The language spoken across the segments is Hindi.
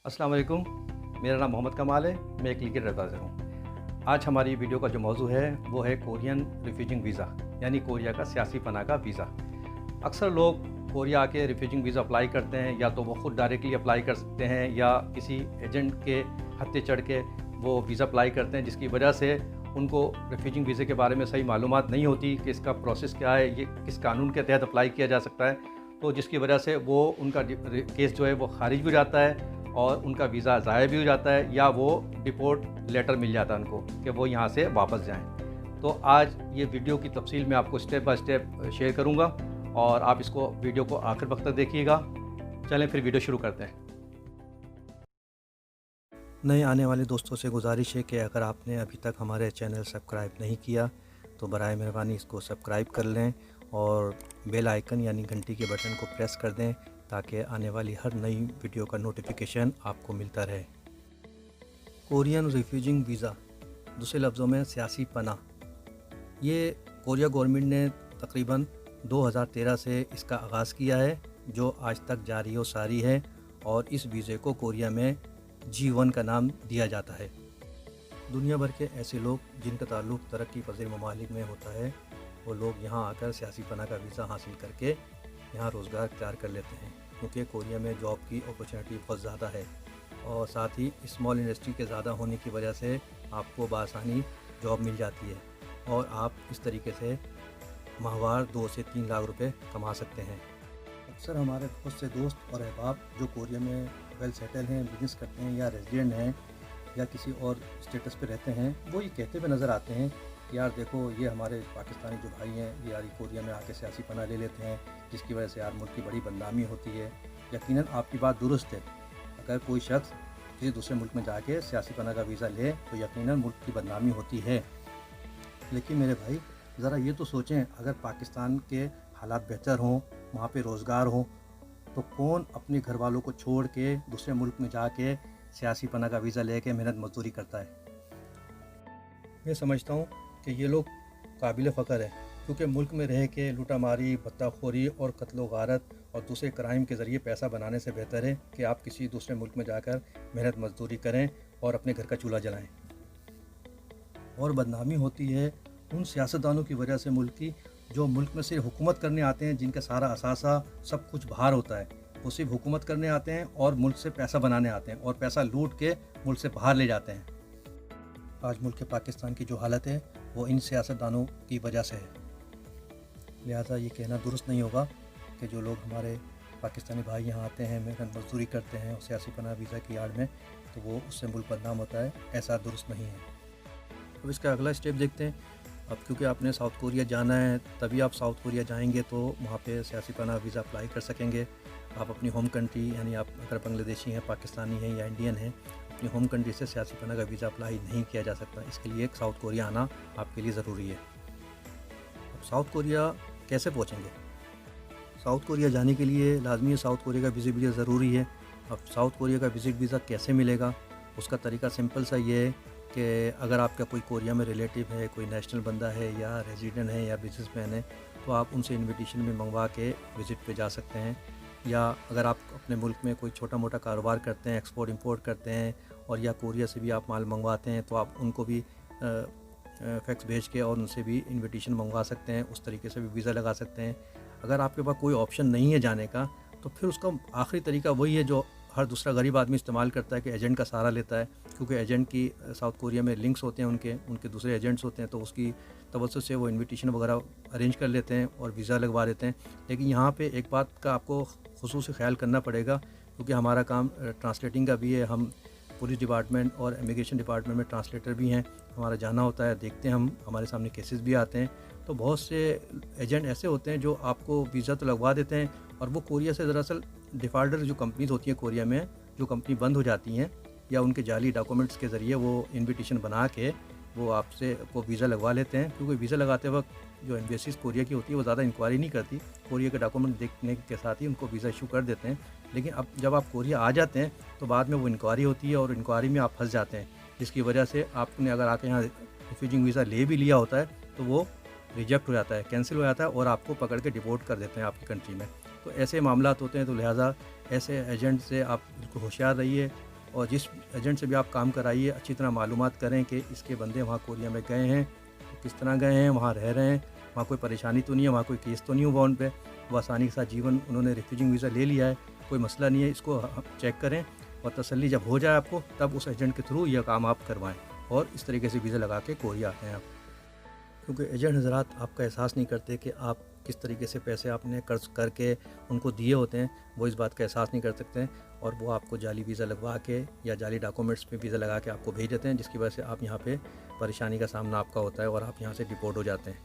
अस्सलाम वालेकुम। मेरा नाम मोहम्मद कमाल है। मैं एक लीगल एडवाइज़र हूँ। आज हमारी वीडियो का जो मौजू है वो है कोरियन रिफ्यूजिंग वीज़ा, यानी कोरिया का सियासी पनाह का वीज़ा। अक्सर लोग कोरिया आके रिफ्यूजिंग वीज़ा अप्लाई करते हैं, या तो वो ख़ुद डायरेक्टली अप्लाई कर सकते हैं या किसी एजेंट के हत्थे चढ़ के वो वीज़ा अप्लाई करते हैं, जिसकी वजह से उनको रिफ्यूजिंग वीज़े के बारे में सही मालूमात नहीं होती कि इसका प्रोसेस क्या है, ये किस कानून के तहत अप्लाई किया जा सकता है। तो जिसकी वजह से वो उनका केस जो है वो खारिज भी हो जाता है और उनका वीज़ा ज़ाया भी हो जाता है, या वो डिपोर्ट लेटर मिल जाता है उनको कि वो यहाँ से वापस जाएँ। तो आज ये वीडियो की तफसील मैं आपको स्टेप बाय स्टेप शेयर करूँगा और आप इसको वीडियो को आखिर वक्त तक देखिएगा। चलें फिर वीडियो शुरू करते हैं। नए आने वाले दोस्तों से गुजारिश है कि अगर आपने अभी तक हमारे चैनल सब्सक्राइब नहीं किया तो बराए मेहरबानी इसको सब्सक्राइब कर लें और बेल आइकन यानी घंटी के बटन को प्रेस कर दें ताकि आने वाली हर नई वीडियो का नोटिफिकेशन आपको मिलता रहे। कोरियन रिफ्यूजिंग वीज़ा, दूसरे लफ्ज़ों में सियासी पनाह, ये कोरिया गवर्नमेंट ने तकरीबन 2013 से इसका आगाज़ किया है, जो आज तक जारी व सारी है। और इस वीज़े को कोरिया में G1 का नाम दिया जाता है। दुनिया भर के ऐसे लोग जिनका ताल्लुक़ तरक्की पज़ीर ममालिक में होता है, वो लोग यहाँ आकर सियासी पनाह का वीज़ा हासिल करके यहाँ रोज़गार इख्तियार कर लेते हैं, क्योंकि कोरिया में जॉब की अपॉर्चुनिटी बहुत ज़्यादा है और साथ ही स्मॉल इंडस्ट्री के ज़्यादा होने की वजह से आपको बआसानी जॉब मिल जाती है और आप इस तरीके से माहवार 2 से 3 लाख रुपए कमा सकते हैं। अक्सर हमारे बहुत से दोस्त और अहबाब जो कोरिया में वेल सेटल हैं, बिज़नेस करते हैं या रेजिडेंट हैं या किसी और स्टेटस पे रहते हैं, वो ये कहते हुए नज़र आते हैं कि यार देखो, ये हमारे पाकिस्तानी जो भाई हैं ये यार कोरिया में आके सियासी पनाह ले लेते हैं, जिसकी वजह से यार मुल्क की बड़ी बदनामी होती है। यकीनन आपकी बात दुरुस्त है। अगर कोई शख्स किसी दूसरे मुल्क में जाके सियासी पनाह का वीज़ा ले तो यकीनन मुल्क की बदनामी होती है। लेकिन मेरे भाई, ज़रा ये तो सोचें, अगर पाकिस्तान के हालात बेहतर हों, वहाँ पे रोज़गार हो, तो कौन अपने घर वालों को छोड़ के दूसरे मुल्क में जाके सियासी पनाह का वीज़ा लेके मेहनत मजदूरी करता है। मैं समझता हूँ कि ये लोग काबिल फ़ख्र है, क्योंकि मुल्क में रह के लूटामारी, बत्ताखोरी और कत्लो गारत और दूसरे क्राइम के ज़रिए पैसा बनाने से बेहतर है कि आप किसी दूसरे मुल्क में जाकर मेहनत मजदूरी करें और अपने घर का चूल्हा जलाएँ। और बदनामी होती है उन सियासतदानों की वजह से मुल्क की, जो मुल्क में सिर्फ हुकूमत करने आते हैं, जिनका सारा असासा सब कुछ बाहर होता है। वो सिर्फ हुकूमत करने आते हैं और मुल्क से पैसा बनाने आते हैं और पैसा लूट के मुल्क से बाहर ले जाते हैं। आज मुल्क के पाकिस्तान की जो हालत है वो इन सियासतदानों की वजह से है। लिहाजा ये कहना दुरुस्त नहीं होगा कि जो लोग हमारे पाकिस्तानी भाई यहाँ आते हैं, मेहनत मजदूरी करते हैं और सियासी पनाह वीज़ा की आड़ में, तो वो उससे मुल्क बदनाम होता है। ऐसा दुरुस्त नहीं है। अब इसका अगला स्टेप देखते हैं। अब क्योंकि आपने साउथ कोरिया जाना है, तभी आप साउथ कोरिया जाएंगे तो वहाँ पे सियासी पनाह वीज़ा अप्लाई कर सकेंगे। आप अपनी होम कंट्री, यानी आप अगर बांग्लादेशी हैं, पाकिस्तानी हैं या इंडियन हैं, अपनी होम कंट्री से सियासी पनाह का वीज़ा अप्लाई नहीं किया जा सकता। इसके लिए एक साउथ कोरिया आना आपके लिए ज़रूरी है। अब साउथ कोरिया कैसे पहुँचेंगे? साउथ कोरिया जाने के लिए लाजमी है साउथ कोरिया का विज़िट वीज़ा ज़रूरी है। अब साउथ कोरिया का विज़िट वीज़ा कैसे मिलेगा? उसका तरीका सिंपल सा ये है कि अगर आपका कोई कोरिया में रिलेटिव है, कोई नेशनल बंदा है या रेजिडेंट है या बिजनेसमैन है, तो आप उनसे इनविटेशन में मंगवा के विज़िट पे जा सकते हैं। या अगर आप अपने मुल्क में कोई छोटा मोटा कारोबार करते हैं, एक्सपोर्ट इंपोर्ट करते हैं, और या कोरिया से भी आप माल मंगवाते हैं, तो आप उनको भी फैक्स भेज के और उनसे भी इनविटेशन मंगवा सकते हैं। उस तरीके से भी वीज़ा लगा सकते हैं। अगर आपके पास कोई ऑप्शन नहीं है जाने का, तो फिर उसका आखिरी तरीका वही है जो हर दूसरा गरीब आदमी इस्तेमाल करता है, कि एजेंट का सहारा लेता है। क्योंकि एजेंट की साउथ कोरिया में लिंक्स होते हैं, उनके दूसरे एजेंट्स होते हैं, तो उसकी तवज्जुह से वो इनविटेशन वगैरह अरेंज कर लेते हैं और वीज़ा लगवा देते हैं। लेकिन यहाँ पे एक बात का आपको खुसूसी ख्याल करना पड़ेगा, क्योंकि हमारा काम ट्रांसलेटिंग का भी है। हम पुलिस डिपार्टमेंट और इमिग्रेशन डिपार्टमेंट में ट्रांसलेटर भी हैं। हमारा जाना होता है, देखते हैं, हमारे सामने केसेस भी आते हैं। तो बहुत से एजेंट ऐसे होते हैं जो आपको वीज़ा तो लगवा देते हैं, और वो कोरिया से दरअसल डिफ़ाल्टर जो कंपनीज़ होती हैं कोरिया में, जो कंपनी बंद हो जाती हैं, या उनके जाली डॉक्यूमेंट्स के ज़रिए वो इनविटेशन बना के वो आपसे को वीज़ा लगवा लेते हैं। क्योंकि वीज़ा लगाते वक्त जो एम्बेसीज़ कोरिया की होती है वो ज़्यादा इंक्वायरी नहीं करती, कोरिया के डॉक्यूमेंट देखने के साथ ही उनको वीज़ा इशू कर देते हैं। लेकिन अब जब आप कोरिया आ जाते हैं तो बाद में वो इंक्वायरी होती है और इंक्वायरी में आप फंस जाते हैं, जिसकी वजह से आपने अगर आके यहाँ रिफ्यूजिंग वीज़ा ले भी लिया होता है तो वो रिजेक्ट हो जाता है, कैंसिल हो जाता है और आपको पकड़ के डिपोर्ट कर देते हैं आपकी कंट्री में। तो ऐसे मामलात होते हैं। तो लिहाजा ऐसे एजेंट से आप बिल्कुल होशियार रहिए और जिस एजेंट से भी आप काम कराइए अच्छी तरह मालूमात करें कि इसके बंदे वहाँ कोरिया में गए हैं, तो किस तरह गए हैं, वहाँ रह रहे हैं, वहाँ कोई परेशानी तो नहीं है, वहाँ कोई केस तो नहीं हुआ उन पे, वो आसानी के साथ जीवन उन्होंने रिफ्यूजिंग वीज़ा ले लिया है, कोई मसला नहीं है। इसको चेक करें और तसल्ली जब हो जाए आपको, तब उस एजेंट के थ्रू यह काम आप करवाएँ और इस तरीके से वीज़ा लगा के कोरिया आते हैं आप। क्योंकि एजेंट हज़रात आपका एहसास नहीं करते कि आप किस तरीके से पैसे आपने कर्ज करके उनको दिए होते हैं, वो इस बात का एहसास नहीं कर सकते हैं और वो आपको जाली वीज़ा लगवा के या जाली डॉक्यूमेंट्स पे वीज़ा लगा के आपको भेज देते हैं, जिसकी वजह से आप यहाँ पे परेशानी का सामना आपका होता है और आप यहाँ से डिपोर्ट हो जाते हैं।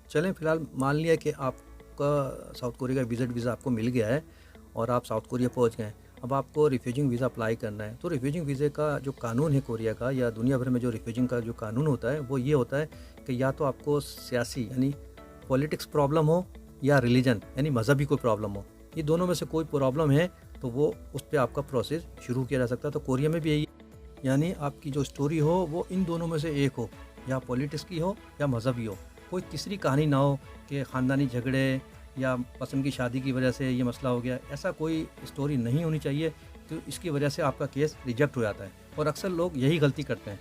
चलें, फ़िलहाल मान लिया कि आपका साउथ कोरिया का विज़िट वीज़ा आपको मिल गया है और आप साउथ कोरिया पहुँच गए। अब आपको रिफ्यूजिंग वीज़ा अप्लाई करना है। तो रिफ्यूजिंग वीज़े का जो कानून है कोरिया का या दुनिया भर में जो रिफ्यूजिंग का जो कानून होता है वो ये होता है कि या तो आपको सियासी यानी पॉलिटिक्स प्रॉब्लम हो या रिलीजन यानी मज़हबी कोई प्रॉब्लम हो, ये दोनों में से कोई प्रॉब्लम है तो वो उस पर आपका प्रोसेस शुरू किया जा सकता है। तो कोरिया में भी यही, यानी आपकी जो स्टोरी हो वो इन दोनों में से एक हो, या पॉलिटिक्स की हो या मज़हबी हो, कोई तीसरी कहानी ना हो कि ख़ानदानी झगड़े या पसंद की शादी की वजह से ये मसला हो गया, ऐसा कोई स्टोरी नहीं होनी चाहिए। तो इसकी वजह से आपका केस रिजेक्ट हो जाता है और अक्सर लोग यही गलती करते हैं।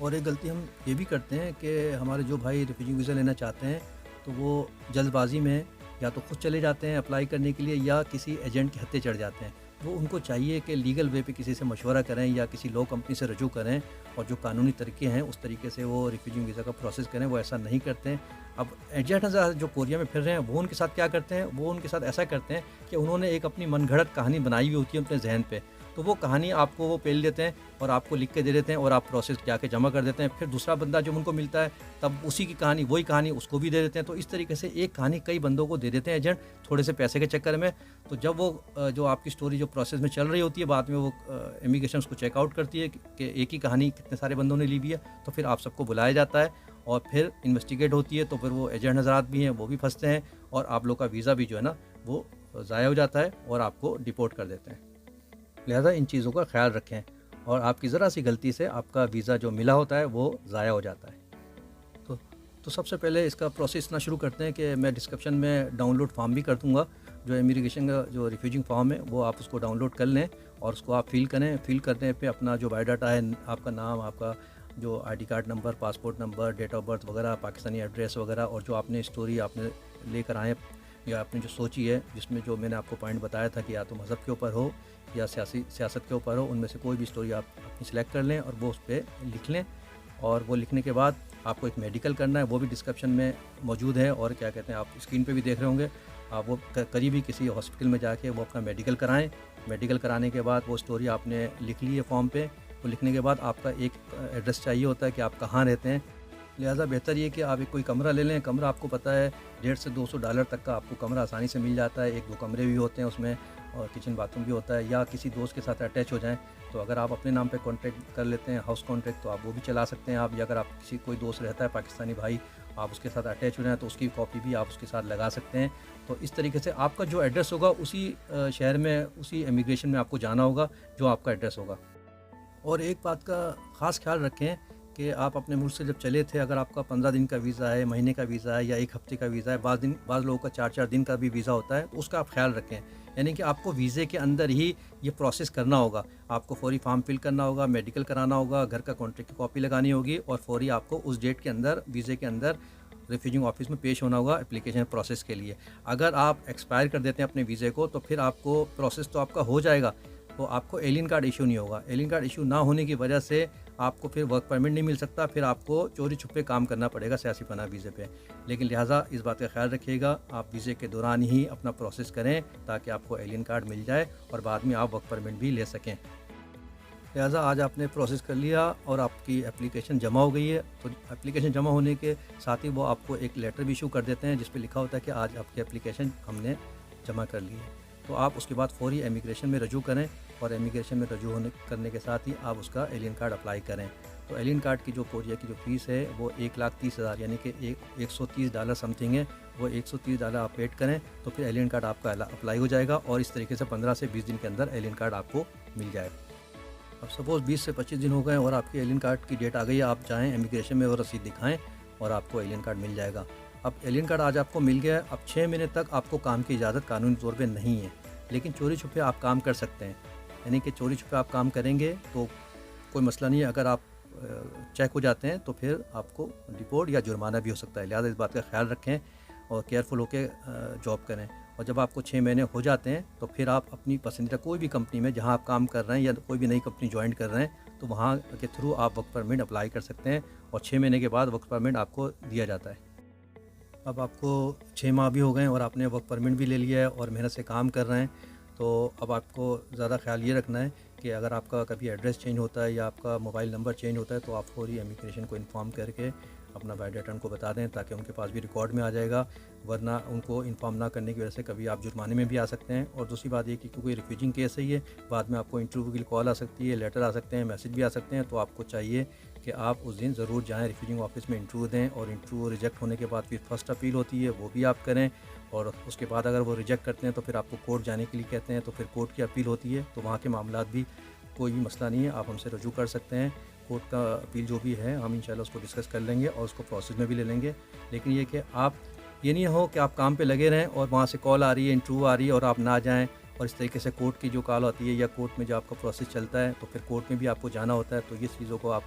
और एक गलती हम ये भी करते हैं कि हमारे जो भाई रिफ्यूजी वीज़ा लेना चाहते हैं तो वो जल्दबाजी में या तो खुद चले जाते हैं अप्लाई करने के लिए या किसी एजेंट के हत्थे चढ़ जाते हैं। वो उनको चाहिए कि लीगल वे पे किसी से मशवरा करें या किसी लॉ कंपनी से रजू करें और जो कानूनी तरीके हैं उस तरीके से वो रिफ्यूजिंग वीज़ा का प्रोसेस करें, वो ऐसा नहीं करते हैं। अब एजेंट जो कोरिया में फिर रहे हैं वो उनके साथ क्या करते हैं, वो उनके साथ ऐसा करते हैं कि उन्होंने एक अपनी मनगढ़ंत कहानी बनाई हुई होती है अपने जहन पे, तो वो कहानी आपको वो पेल देते हैं और आपको लिख के दे देते हैं और आप प्रोसेस जाके जमा कर देते हैं। फिर दूसरा बंदा जब उनको मिलता है तब उसी की कहानी वही कहानी उसको भी दे देते हैं। तो इस तरीके से एक कहानी कई बंदों को दे देते हैं एजेंट थोड़े से पैसे के चक्कर में। तो जब वो जो आपकी स्टोरी जो प्रोसेस में चल रही होती है बाद में वो इमिग्रेशन उसको चेकआउट करती है कि एक ही कहानी कितने सारे बंदों ने ली हुई है, तो फिर आप सबको बुलाया जाता है और फिर इन्वेस्टिगेट होती है। तो फिर वो एजेंट हज़रात भी हैं वो भी फंसते हैं और आप लोग का वीज़ा भी जो है ना वो ज़ाया हो जाता है और आपको डिपोर्ट कर देते हैं। लिहाजा इन चीज़ों का ख्याल रखें और आपकी ज़रा सी गलती से आपका वीज़ा जो मिला होता है वो ज़ाया हो जाता है। तो सबसे पहले इसका प्रोसेस इतना शुरू करते हैं कि मैं डिस्क्रिप्शन में डाउनलोड फॉर्म भी कर दूँगा। जो इमिग्रेशन का जो रिफ्यूजिंग फॉर्म है वो आप उसको डाउनलोड कर लें और उसको आप फिल करें। फिल करने पे अपना जो बायोडाटा है, आपका नाम, आपका जो ID card number, passport number, date of birth वगैरह, पाकिस्तानी एड्रेस वगैरह और जो आपने स्टोरी आपने लेकर आए या आपने जो सोची है, जिसमें जो मैंने आपको पॉइंट बताया था कि या तो मज़हब के ऊपर हो या सियासत के ऊपर हो, उनमें से कोई भी स्टोरी आप अपनी सिलेक्ट कर लें और वो उस पर लिख लें। और वो लिखने के बाद आपको एक मेडिकल करना है, वो भी डिस्क्रिप्शन में मौजूद है और क्या कहते हैं आप स्क्रीन पे भी देख रहे होंगे। आप वो करीबी किसी हॉस्पिटल में जाके वो अपना मेडिकल कराएं। मेडिकल कराने के बाद वो स्टोरी आपने लिख ली है फॉर्म पे। वो लिखने के बाद आपका एक एड्रेस चाहिए होता है कि आप कहाँ रहते हैं। लिहाजा बेहतर ये कि आप एक कोई कमरा ले लें। कमरा आपको पता है $150 से $200 तक का आपको कमरा आसानी से मिल जाता है। 1-2 कमरे भी होते हैं उसमें और किचन बाथरूम भी होता है, या किसी दोस्त के साथ अटैच हो जाएं तो अगर आप अपने नाम पे कॉन्ट्रैक्ट कर लेते हैं हाउस कॉन्ट्रैक्ट तो आप वो भी चला सकते हैं आप। या अगर आप किसी कोई दोस्त रहता है पाकिस्तानी भाई, आप उसके साथ अटैच हो जाएँ तो उसकी कॉपी भी आप उसके साथ लगा सकते हैं। तो इस तरीके से आपका जो एड्रेस होगा उसी शहर में, उसी इमिग्रेशन में आपको जाना होगा जो आपका एड्रेस होगा। और एक बात का ख़ास ख्याल रखें कि आप अपने मुल्क से जब चले थे, अगर आपका 15 दिन का वीज़ा है, महीने का वीज़ा है या 1 हफ़्ते का वीज़ा है, बाद लोगों का 4-4 दिन का भी वीज़ा होता है, तो उसका आप ख्याल रखें। यानी कि आपको वीज़े के अंदर ही ये प्रोसेस करना होगा। आपको फौरी फॉर्म फिल करना होगा, मेडिकल कराना होगा, घर का कॉन्ट्रैक्ट की कॉपी लगानी होगी और फौरी आपको उस डेट के अंदर वीज़े के अंदर रिफ्यूजिंग ऑफिस में पेश होना होगा एप्लीकेशन प्रोसेस के लिए। अगर आप एक्सपायर कर देते हैं अपने वीज़े को तो फिर आपको प्रोसेस तो आपका हो जाएगा, तो आपको एलियन कार्ड इशू नहीं होगा। एलियन कार्ड इशू ना होने की वजह से आपको फिर वर्क परमिट नहीं मिल सकता, फिर आपको चोरी छुपे काम करना पड़ेगा सियासी पनाह वीज़े पे। लेकिन लिहाजा इस बात का ख्याल रखिएगा, आप वीज़े के दौरान ही अपना प्रोसेस करें ताकि आपको एलियन कार्ड मिल जाए और बाद में आप वर्क परमिट भी ले सकें। लिहाजा आज आपने प्रोसेस कर लिया और आपकी एप्लीकेशन जमा हो गई है। तो एप्लीकेशन जमा होने के साथ ही वो आपको एक लेटर भी इशू कर देते हैं जिस पे लिखा होता है कि आज आपकी एप्लीकेशन हमने जमा कर ली है। तो आप उसके बाद फौरी इमिग्रेशन में रजू करें और इमिग्रेशन में रजू करने के साथ ही आप उसका एलियन कार्ड अप्लाई करें। तो एलियन कार्ड की जो कोरिया की जो फ़ीस है वो $1,30,000 यानी कि $130 समथिंग है। वो $130 आप पेड करें तो फिर एलियन कार्ड आपका अप्लाई हो जाएगा और इस तरीके से 15 से 20 दिन के अंदर एलियन कार्ड आपको मिल जाएगा। अब सपोज़ 20 से 25 दिन हो गए और आपकी एलियन कार्ड की डेट आ गई है, आप जाएँ इमिग्रेशन में और रसीद दिखाएँ और आपको एलियन कार्ड मिल जाएगा। अब एलियन कार्ड आज आपको मिल गया है। अब 6 महीने तक आपको काम की इजाज़त कानूनी तौर पे नहीं है, लेकिन चोरी छुपे आप काम कर सकते हैं। यानी कि चोरी छुपे आप काम करेंगे तो कोई मसला नहीं है। अगर आप चेक हो जाते हैं तो फिर आपको डिपोर्ट या जुर्माना भी हो सकता है। लिहाजा इस बात का ख्याल रखें और केयरफुल होकर जॉब करें। और जब आपको 6 महीने हो जाते हैं तो फिर आप अपनी पसंदीदा कोई भी कंपनी में जहां आप काम कर रहे हैं या कोई भी नई कंपनी ज्वाइन कर रहे हैं तो वहां के थ्रू आप वर्क परमिट अप्लाई कर सकते हैं और 6 महीने के बाद वर्क परमिट आपको दिया जाता है। अब आपको 6 माह भी हो गए और आपने वर्क परमिट भी ले लिया है और मेहनत से काम कर रहे हैं, तो अब आपको ज़्यादा ख्याल ये रखना है कि अगर आपका कभी एड्रेस चेंज होता है या आपका मोबाइल नंबर चेंज होता है तो आप फौरी इमिग्रेशन को इन्फॉर्म करके अपना बायोडाटा उनको बता दें ताकि उनके पास भी रिकॉर्ड में आ जाएगा। वरना उनको इन्फॉर्म ना करने की वजह से कभी आप जुर्माने में भी आ सकते हैं। और दूसरी बात ये कि क्योंकि रिफ्यूजिंग केस है ये, बाद में आपको इंटरव्यू की कॉल आ सकती है, लेटर आ सकते हैं, मैसेज भी आ सकते हैं। तो आपको चाहिए कि आप उस दिन ज़रूर जाएँ रिफ्यूजिंग ऑफिस में इंटरव्यू दें और इंटरव्यू रिजेक्ट होने के बाद फिर फर्स्ट अपील होती है वो भी आप करें। और उसके बाद अगर वो रिजेक्ट करते हैं तो फिर आपको कोर्ट जाने के लिए कहते हैं तो फिर कोर्ट की अपील होती है। तो वहाँ के मामलात भी कोई भी मसला नहीं है, आप हमसे रजू कर सकते हैं। कोर्ट का अपील जो भी है हम इंशाल्लाह उसको डिस्कस कर लेंगे और उसको प्रोसेस में भी ले लेंगे। लेकिन ये कि आप ये नहीं हो कि आप काम पे लगे रहें और वहाँ से कॉल आ रही है, इंटरव्यू आ रही है और आप ना जाएं और इस तरीके से कोर्ट की जो कॉल आती है या कोर्ट में जो आपका प्रोसेस चलता है तो फिर कोर्ट में भी आपको जाना होता है। तो ये चीज़ों को आप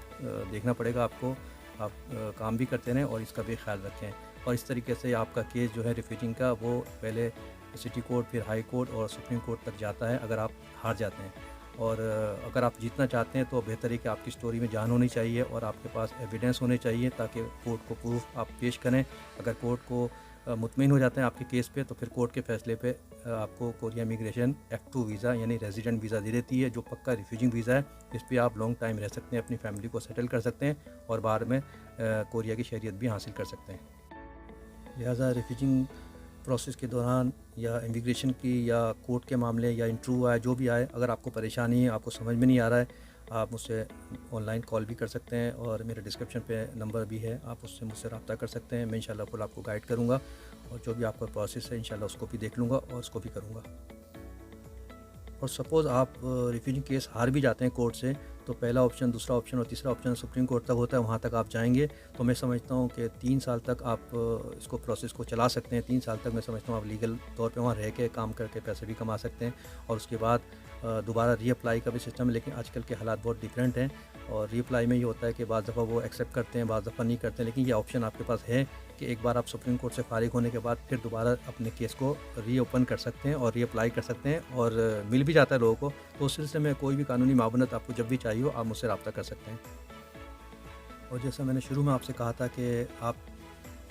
देखना पड़ेगा आपको। आप काम भी करते रहें और इसका भी ख्याल रखें। और इस तरीके से आपका केस जो है रिफ्यूजिंग का वो पहले सिटी कोर्ट, फिर हाई कोर्ट और सुप्रीम कोर्ट तक जाता है अगर आप हार जाते हैं। और अगर आप जीतना चाहते हैं तो बेहतर है कि आपकी स्टोरी में जान होनी चाहिए और आपके पास एविडेंस होने चाहिए ताकि कोर्ट को प्रूफ आप पेश करें। अगर कोर्ट को मुतमईन हो जाते हैं आपके केस पे तो फिर कोर्ट के फैसले पे आपको कोरिया इमिग्रेशन F2 वीज़ा यानी रेजिडेंट वीज़ा दे देती है, जो पक्का रिफ्यूजिंग वीज़ा है। इस पर आप लॉन्ग टाइम रह सकते हैं, अपनी फैमिली को सेटल कर सकते हैं और बाद में कोरिया की शहरियत भी हासिल कर सकते हैं। लिहाजा रिफ्यूजिंग प्रोसेस के दौरान या इमिग्रेशन की या कोर्ट के मामले या इंटरव्यू आए जो भी आए, अगर आपको परेशानी है, आपको समझ में नहीं आ रहा है, आप मुझसे ऑनलाइन कॉल भी कर सकते हैं और मेरे डिस्क्रिप्शन पे नंबर भी है, आप उससे मुझसे रब्ता कर सकते हैं। मैं इंशाल्लाह फुल आपको गाइड करूँगा और जो भी आपका प्रोसेस है इंशाल्लाह उसको भी देख लूँगा और उसको भी करूँगा। और सपोज़ आप रिफ्यूजिंग केस हार भी जाते हैं कोर्ट से तो पहला ऑप्शन, दूसरा ऑप्शन और तीसरा ऑप्शन सुप्रीम कोर्ट तक होता है, वहाँ तक आप जाएंगे तो मैं समझता हूँ कि 3 साल तक आप इसको प्रोसेस को चला सकते हैं। 3 साल तक मैं समझता हूँ आप लीगल तौर पे वहाँ रह के काम करके पैसे भी कमा सकते हैं। और उसके बाद दोबारा रीअप्लाई का भी सिस्टम है, लेकिन आजकल के हालात बहुत डिफरेंट हैं और रीअप्लाई में ये होता है कि बाज़ दफ़ा वो एक्सेप्ट करते हैं, बाज़ दफ़ा नहीं करते हैं। लेकिन ये ऑप्शन आपके पास है कि एक बार आप सुप्रीम कोर्ट से फारिग होने के बाद फिर दोबारा अपने केस को रीओपन कर सकते हैं और रीअप्लाई कर सकते हैं और मिल भी जाता है लोगों को। तो उस सिलसिले में कोई भी कानूनी मावनत आपको जब भी चाहिए हो आप मुझसे रब्ता कर सकते हैं। और जैसा मैंने शुरू में आपसे कहा था कि आप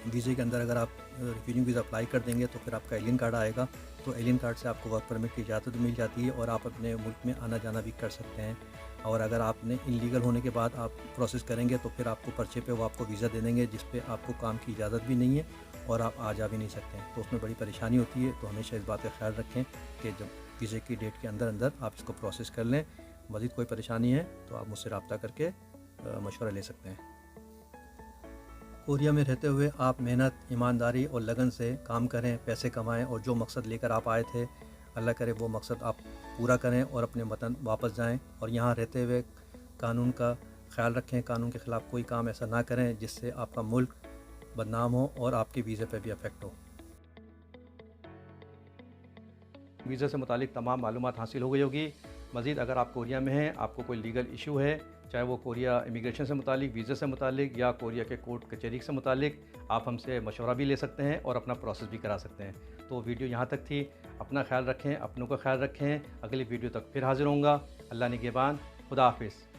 वीज़े के अंदर अगर आप रिफ्यूजिंग वीज़ा अप्लाई कर देंगे तो फिर आपका एलियन कार्ड आएगा, तो एलियन कार्ड से आपको वर्क परमिट की इजाज़त मिल जाती है और आप अपने मुल्क में आना जाना भी कर सकते हैं। और अगर आपने इलीगल होने के बाद आप प्रोसेस करेंगे तो फिर आपको पर्चे पे वो आपको वीज़ा दे देंगे जिस पे आपको काम की इजाज़त भी नहीं है और आप आ जा भी नहीं सकते हैं, तो उसमें बड़ी परेशानी होती है। तो हमेशा इस बात का ख्याल रखें कि जब वीज़े की डेट के अंदर अंदर आप इसको प्रोसेस कर लें। मज़ीद कोई परेशानी है तो आप मुझसे रब्ता करके मशवरा ले सकते हैं। कोरिया में रहते हुए आप मेहनत, ईमानदारी और लगन से काम करें, पैसे कमाएं और जो मकसद लेकर आप आए थे अल्लाह करे वो मकसद आप पूरा करें और अपने वतन वापस जाएं। और यहाँ रहते हुए कानून का ख्याल रखें, कानून के ख़िलाफ़ कोई काम ऐसा ना करें जिससे आपका मुल्क बदनाम हो और आपके वीज़े पे भी अफेक्ट हो। वीज़ा से मुतालिक तमाम मालूमात हासिल हो गई होगी। मज़ीद अगर आप कोरिया में हैं, आपको कोई लीगल इशू है, चाहे वो कोरिया इमिग्रेशन से मुतालिक, वीज़ा से मुतालिक या कोरिया के कोर्ट कचहरी से मुतालिक, आप हमसे मशवरा भी ले सकते हैं और अपना प्रोसेस भी करा सकते हैं। तो वीडियो यहाँ तक थी। अपना ख्याल रखें, अपनों का ख्याल रखें। अगली वीडियो तक फिर हाज़िर होऊंगा। अल्लाह निगहबान। खुदा हाफिज़।